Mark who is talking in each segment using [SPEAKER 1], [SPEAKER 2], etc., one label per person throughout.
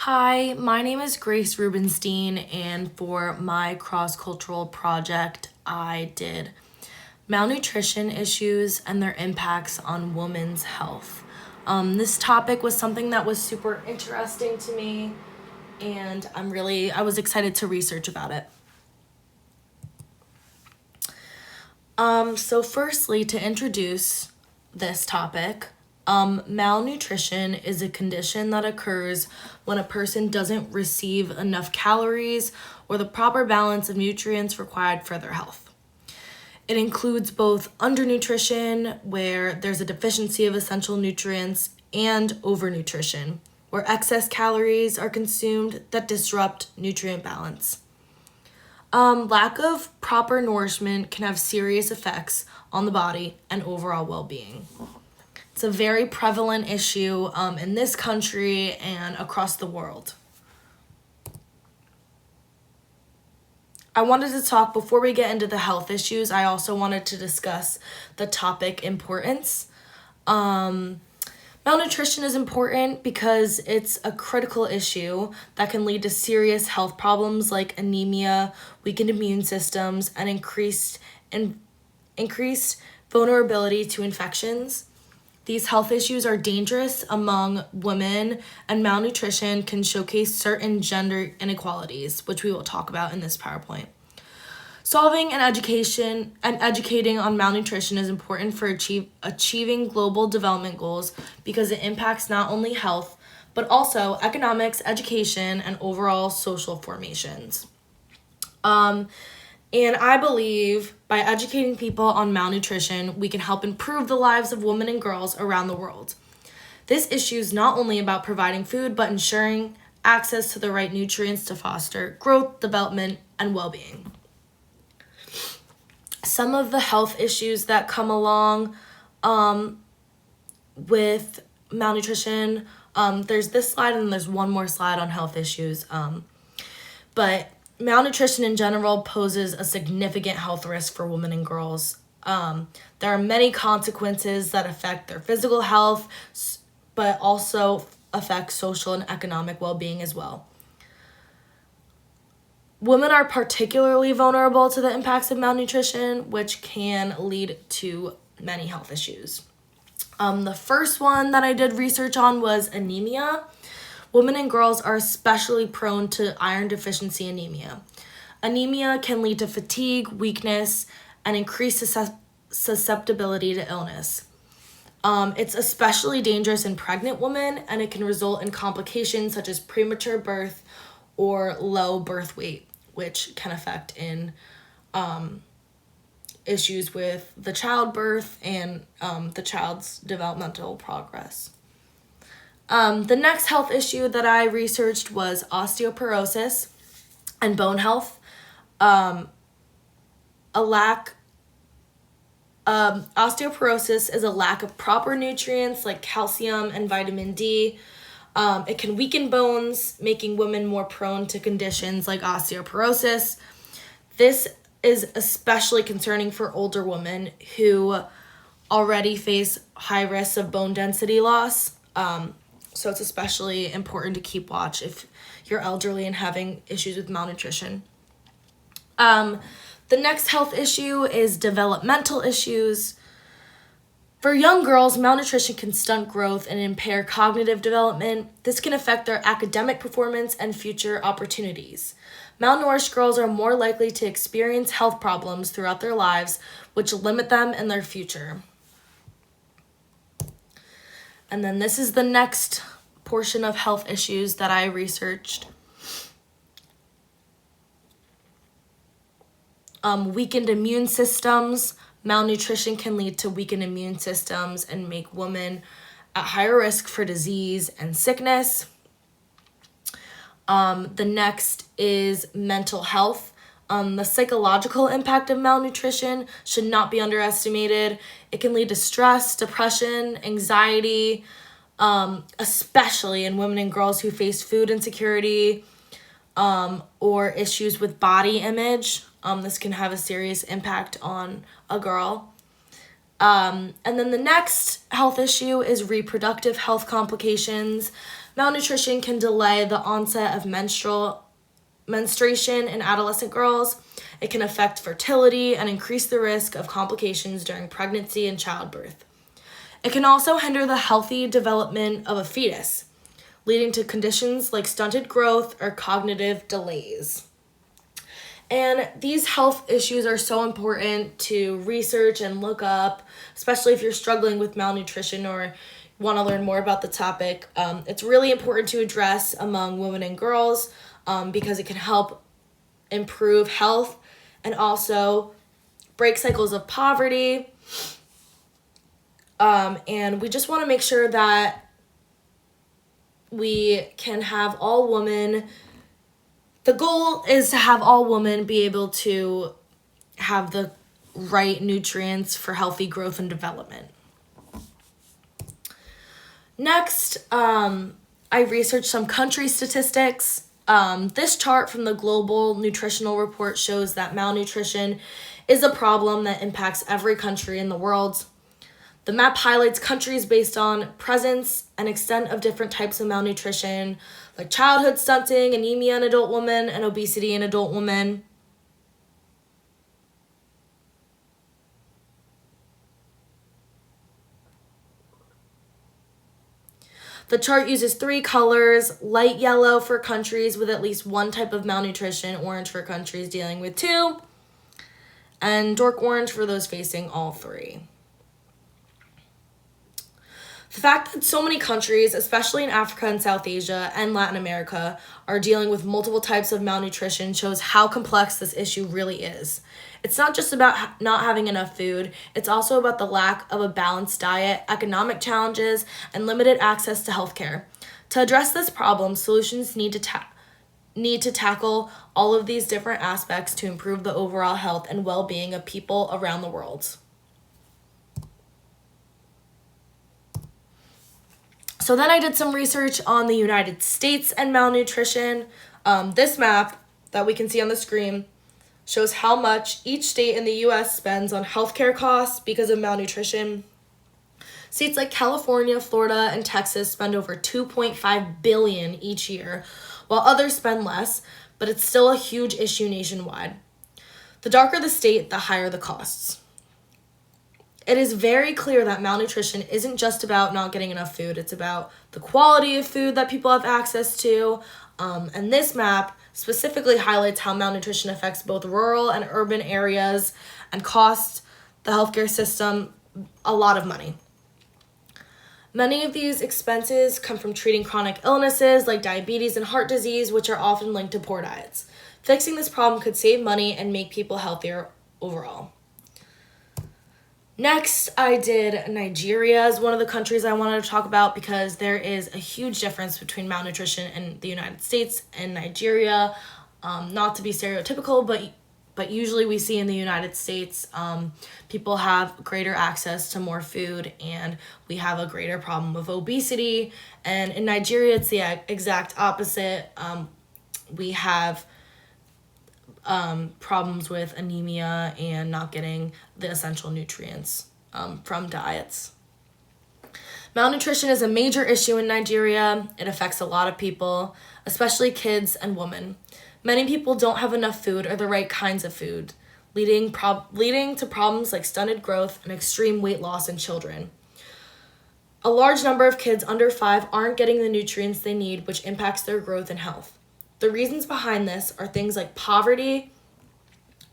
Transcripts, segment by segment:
[SPEAKER 1] Hi, my name is Grace Rubenstein, and for my cross cultural project, I did malnutrition issues and their impacts on women's health. This topic was something that was super interesting to me, and I was excited to research about it. So, firstly, to introduce this topic, malnutrition is a condition that occurs when a person doesn't receive enough calories or the proper balance of nutrients required for their health. It includes both undernutrition, where there's a deficiency of essential nutrients, and overnutrition, where excess calories are consumed that disrupt nutrient balance. Lack of proper nourishment can have serious effects on the body and overall well being. It's a very prevalent issue in this country and across the world. I wanted to talk, before we get into the health issues, I also wanted to discuss the topic importance. Malnutrition is important because it's a critical issue that can lead to serious health problems like anemia, weakened immune systems, and increased vulnerability to infections. These health issues are dangerous among women, and malnutrition can showcase certain gender inequalities, which we will talk about in this PowerPoint. Solving and educating on malnutrition is important for achieving global development goals because it impacts not only health, but also economics, education, and overall social formations. And I believe by educating people on malnutrition, we can help improve the lives of women and girls around the world. This issue is not only about providing food, but ensuring access to the right nutrients to foster growth, development, and well-being. Some of the health issues that come along with malnutrition, there's this slide and there's one more slide on health issues. But malnutrition in general poses a significant health risk for women and girls. There are many consequences that affect their physical health, but also affect social and economic well-being as well. Women are particularly vulnerable to the impacts of malnutrition, which can lead to many health issues. The first one that I did research on was anemia. Women and girls are especially prone to iron deficiency anemia. Anemia can lead to fatigue, weakness, and increased susceptibility to illness. It's especially dangerous in pregnant women, and it can result in complications such as premature birth or low birth weight, which can affect in issues with the childbirth and the child's developmental progress. The next health issue that I researched was osteoporosis and bone health. Osteoporosis is a lack of proper nutrients like calcium and vitamin D. It can weaken bones, making women more prone to conditions like osteoporosis. This is especially concerning for older women who already face high risks of bone density loss. So it's especially important to keep watch if you're elderly and having issues with malnutrition. The next health issue is developmental issues. For young girls, malnutrition can stunt growth and impair cognitive development. This can affect their academic performance and future opportunities. Malnourished girls are more likely to experience health problems throughout their lives, which limit them in their future. And then this is the next portion of health issues that I researched. Weakened immune systems. Malnutrition can lead to weakened immune systems and make women at higher risk for disease and sickness. The next is mental health. The psychological impact of malnutrition should not be underestimated. It can lead to stress, depression, anxiety, especially in women and girls who face food insecurity or issues with body image. This can have a serious impact on a girl. And then the next health issue is reproductive health complications. Malnutrition can delay the onset of menstruation in adolescent girls. It can affect fertility and increase the risk of complications during pregnancy and childbirth. It can also hinder the healthy development of a fetus, leading to conditions like stunted growth or cognitive delays. And these health issues are so important to research and look up, especially if you're struggling with malnutrition or want to learn more about the topic. It's really important to address among women and girls because it can help improve health and also break cycles of poverty. And we just want to make sure that we can have all women. The goal is to have all women be able to have the right nutrients for healthy growth and development. Next, I researched some country statistics. This chart from the Global Nutritional Report shows that malnutrition is a problem that impacts every country in the world. The map highlights countries based on presence and extent of different types of malnutrition, like childhood stunting, anemia in adult women, and obesity in adult women. The chart uses 3 colors: light yellow for countries with at least one type of malnutrition, orange for countries dealing with 2, and dark orange for those facing all 3. The fact that so many countries, especially in Africa and South Asia and Latin America, are dealing with multiple types of malnutrition shows how complex this issue really is. It's not just about not having enough food, it's also about the lack of a balanced diet, economic challenges, and limited access to healthcare. To address this problem, solutions need to tackle all of these different aspects to improve the overall health and well-being of people around the world. So then I did some research on the United States and malnutrition. This map that we can see on the screen shows how much each state in the U.S. spends on healthcare costs because of malnutrition. States like California, Florida, and Texas spend over $2.5 billion each year, while others spend less, but it's still a huge issue nationwide. The darker the state, the higher the costs. It is very clear that malnutrition isn't just about not getting enough food. It's about the quality of food that people have access to. And this map specifically highlights how malnutrition affects both rural and urban areas and costs the healthcare system a lot of money. Many of these expenses come from treating chronic illnesses like diabetes and heart disease, which are often linked to poor diets. Fixing this problem could save money and make people healthier overall. Next, I did Nigeria as one of the countries I wanted to talk about because there is a huge difference between malnutrition in the United States and Nigeria. Not to be stereotypical, but usually we see in the United States, people have greater access to more food and we have a greater problem of obesity. And in Nigeria, it's the exact opposite. We have problems with anemia and not getting the essential nutrients from diets. Malnutrition is a major issue in Nigeria. It affects a lot of people, especially kids and women. Many people don't have enough food or the right kinds of food, leading to problems like stunted growth and extreme weight loss in children. A large number of kids under 5 aren't getting the nutrients they need, which impacts their growth and health. The reasons behind this are things like poverty,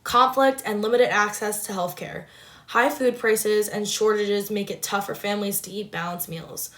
[SPEAKER 1] conflict, and limited access to healthcare. High food prices and shortages make it tough for families to eat balanced meals.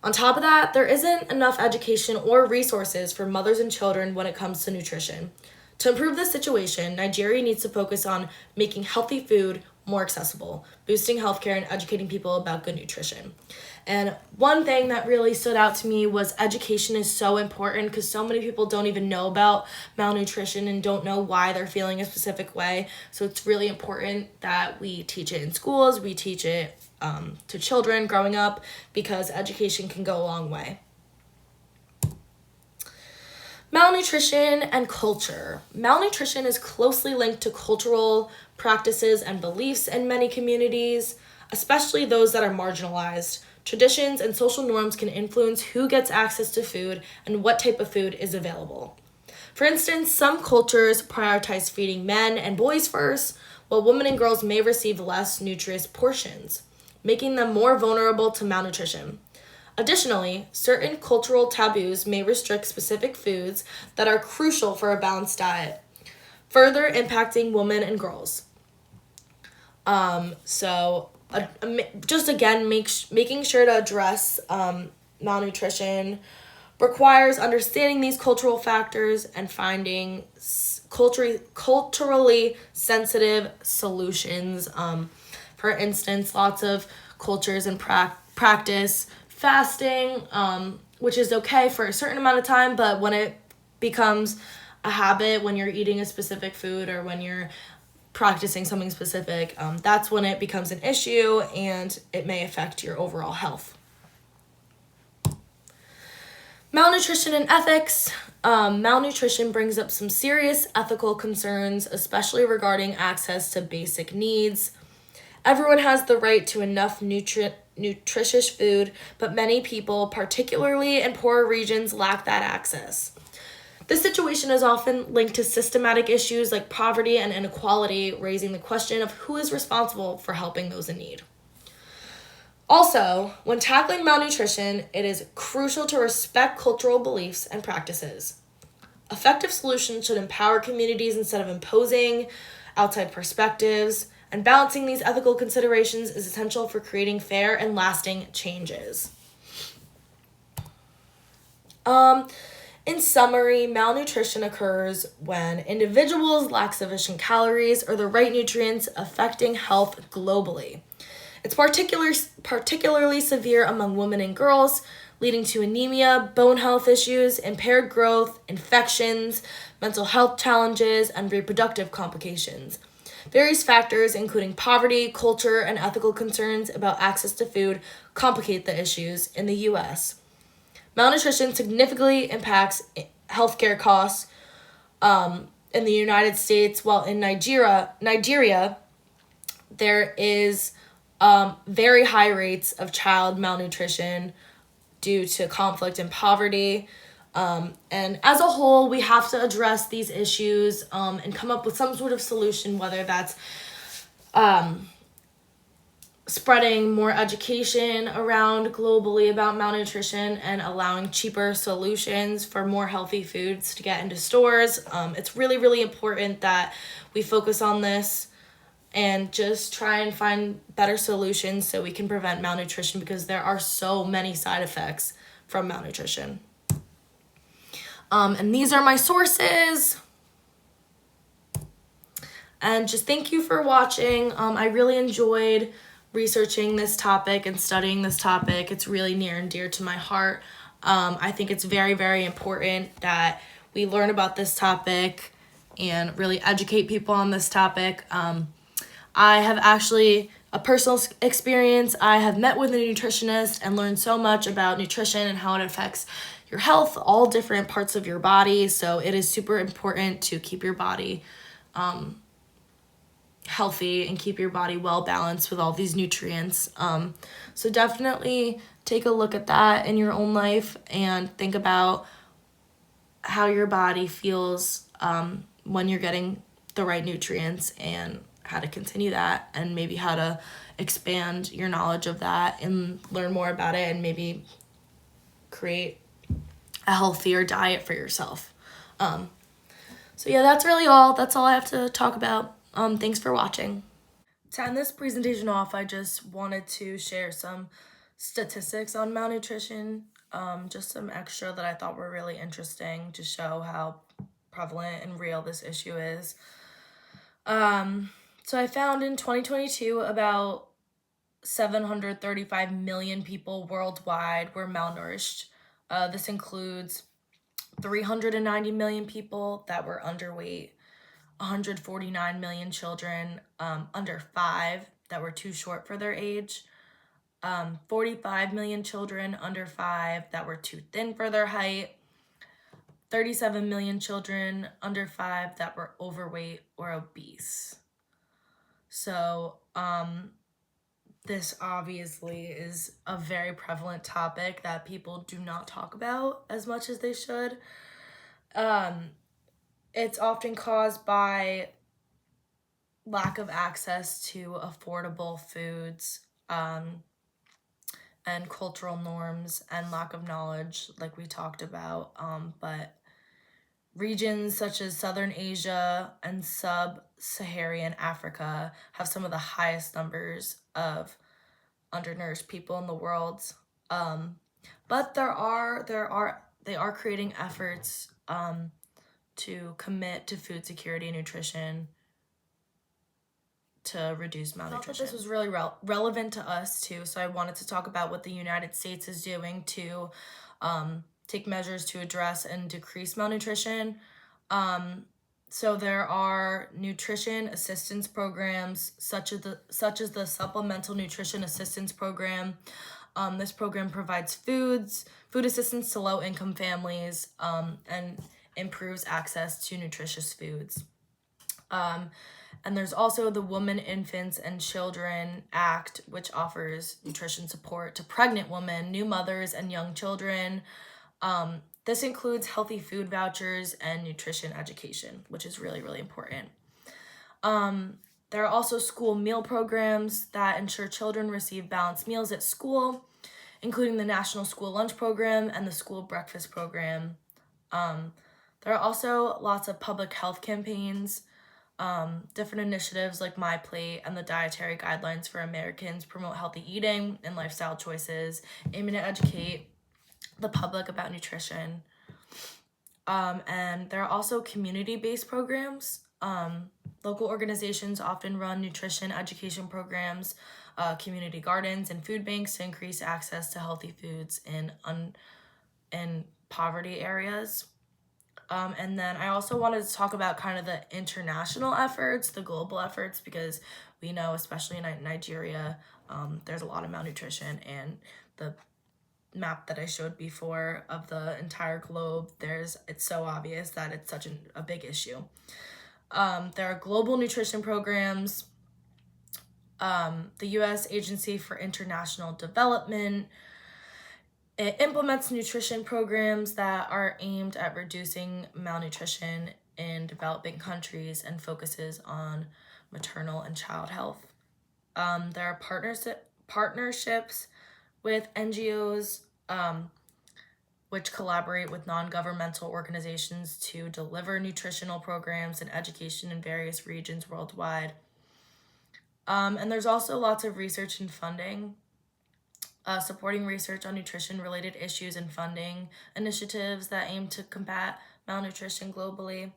[SPEAKER 1] On top of that, there isn't enough education or resources for mothers and children when it comes to nutrition. To improve this situation, Nigeria needs to focus on making healthy food more accessible, boosting healthcare, and educating people about good nutrition. And one thing that really stood out to me was education is so important because so many people don't even know about malnutrition and don't know why they're feeling a specific way. So it's really important that we teach it in schools, we teach it to children growing up because education can go a long way. Malnutrition and culture. Malnutrition is closely linked to cultural practices and beliefs in many communities. especially those that are marginalized. Traditions and social norms can influence who gets access to food and what type of food is available. For instance, some cultures prioritize feeding men and boys first, while women and girls may receive less nutritious portions, making them more vulnerable to malnutrition. Additionally, certain cultural taboos may restrict specific foods that are crucial for a balanced diet, further impacting women and girls. Just again, making sure to address malnutrition requires understanding these cultural factors and finding culturally sensitive solutions. For instance, lots of cultures and practice fasting, which is okay for a certain amount of time, but when it becomes a habit, when you're eating a specific food or when you're practicing something specific, that's when it becomes an issue and it may affect your overall health. Malnutrition and ethics. Malnutrition brings up some serious ethical concerns, especially regarding access to basic needs. Everyone has the right to enough nutritious food, but many people, particularly in poorer regions, lack that access. This situation is often linked to systematic issues like poverty and inequality, raising the question of who is responsible for helping those in need. Also, when tackling malnutrition, it is crucial to respect cultural beliefs and practices. Effective solutions should empower communities instead of imposing outside perspectives, and balancing these ethical considerations is essential for creating fair and lasting changes. In summary, malnutrition occurs when individuals lack sufficient calories or the right nutrients, affecting health globally. It's particularly severe among women and girls, leading to anemia, bone health issues, impaired growth, infections, mental health challenges, and reproductive complications. Various factors, including poverty, culture, and ethical concerns about access to food, complicate the issues in the U.S. Malnutrition significantly impacts healthcare costs in the United States, while in Nigeria, there is very high rates of child malnutrition due to conflict and poverty. And as a whole, we have to address these issues and come up with some sort of solution, whether that's spreading more education around globally about malnutrition and allowing cheaper solutions for more healthy foods to get into stores. It's really, really important that we focus on this and just try and find better solutions so we can prevent malnutrition, because there are so many side effects from malnutrition. And these are my sources. And just thank you for watching. I really enjoyed researching this topic and studying this topic. It's really near and dear to my heart. I think it's very, very important that we learn about this topic and really educate people on this topic. I have actually a personal experience. I have met with a nutritionist and learned so much about nutrition and how it affects your health, all different parts of your body. So it is super important to keep your body healthy and keep your body well balanced with all these nutrients. So definitely take a look at that in your own life and think about how your body feels when you're getting the right nutrients, and how to continue that, and maybe how to expand your knowledge of that and learn more about it, and maybe create a healthier diet for yourself. So yeah, that's really all. That's all I have to talk about. Thanks for watching. To end this presentation off, I just wanted to share some statistics on malnutrition, just some extra that I thought were really interesting to show how prevalent and real this issue is. So I found in 2022 about 735 million people worldwide were malnourished. This includes 390 million people that were underweight, 149 million children under 5 that were too short for their age, 45 million children under 5 that were too thin for their height, 37 million children under 5 that were overweight or obese. So This obviously is a very prevalent topic that people do not talk about as much as they should. It's often caused by lack of access to affordable foods, and cultural norms and lack of knowledge, like we talked about. But regions such as Southern Asia and Sub-Saharan Africa have some of the highest numbers of undernourished people in the world. But they are creating efforts to commit to food security and nutrition to reduce malnutrition. I thought that this was really relevant to us too, so I wanted to talk about what the United States is doing to take measures to address and decrease malnutrition. So there are nutrition assistance programs such as the Supplemental Nutrition Assistance Program. This program provides food assistance to low-income families, and improves access to nutritious foods. And there's also the Women, Infants, and Children Act, which offers nutrition support to pregnant women, new mothers, and young children. This includes healthy food vouchers and nutrition education, which is really, really important. There are also school meal programs that ensure children receive balanced meals at school, including the National School Lunch Program and the School Breakfast Program. There are also lots of public health campaigns. Different initiatives like My Plate and the Dietary Guidelines for Americans promote healthy eating and lifestyle choices, aiming to educate the public about nutrition. And there are also community-based programs. Local organizations often run nutrition education programs, community gardens, and food banks to increase access to healthy foods in poverty areas. And then I also wanted to talk about kind of the international efforts, the global efforts, because we know, especially in Nigeria, there's a lot of malnutrition, and the map that I showed before of the entire globe, it's so obvious that it's such a big issue. There are global nutrition programs. The U.S. Agency for International Development, it implements nutrition programs that are aimed at reducing malnutrition in developing countries and focuses on maternal and child health. There are partnerships with NGOs, which collaborate with non-governmental organizations to deliver nutritional programs and education in various regions worldwide. And there's also lots of research and funding, supporting research on nutrition-related issues and funding initiatives that aim to combat malnutrition globally.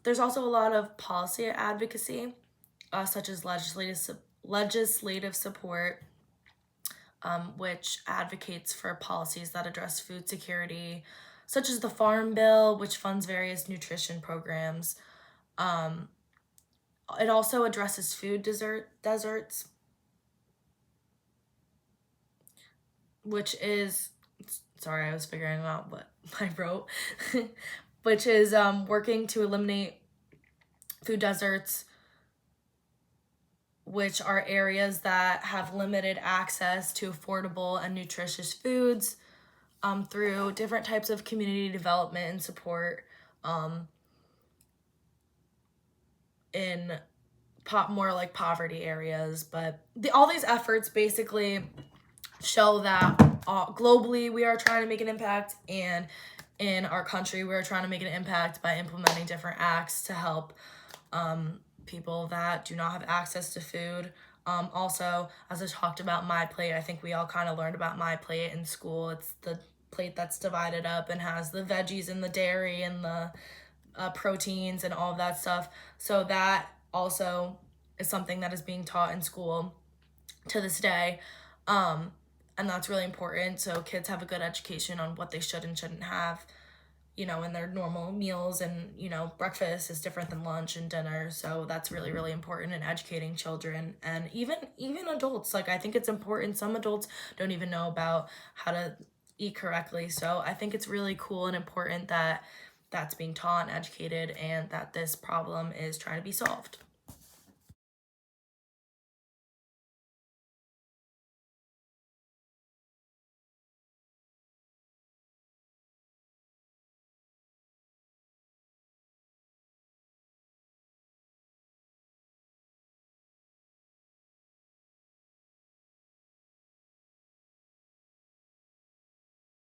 [SPEAKER 1] There's also a lot of policy advocacy, such as legislative support, which advocates for policies that address food security, such as the Farm Bill, which funds various nutrition programs. It also addresses food deserts, which is, sorry, I was figuring out what I wrote, which is working to eliminate food deserts, which are areas that have limited access to affordable and nutritious foods, through different types of community development and support, in more like poverty areas. But all these efforts basically show that globally we are trying to make an impact, and in our country we are trying to make an impact by implementing different acts to help people that do not have access to food. Also, as I talked about My Plate, I think we all kind of learned about My Plate in school. It's the plate that's divided up and has the veggies and the dairy and the proteins and all of that stuff. So that also is something that is being taught in school to this day. And that's really important, so kids have a good education on what they should and shouldn't have, in their normal meals. And, breakfast is different than lunch and dinner, so that's really, really important in educating children and even adults. Like, I think it's important. Some adults don't even know about how to eat correctly, so I think it's really cool and important that that's being taught and educated, and that this problem is trying to be solved.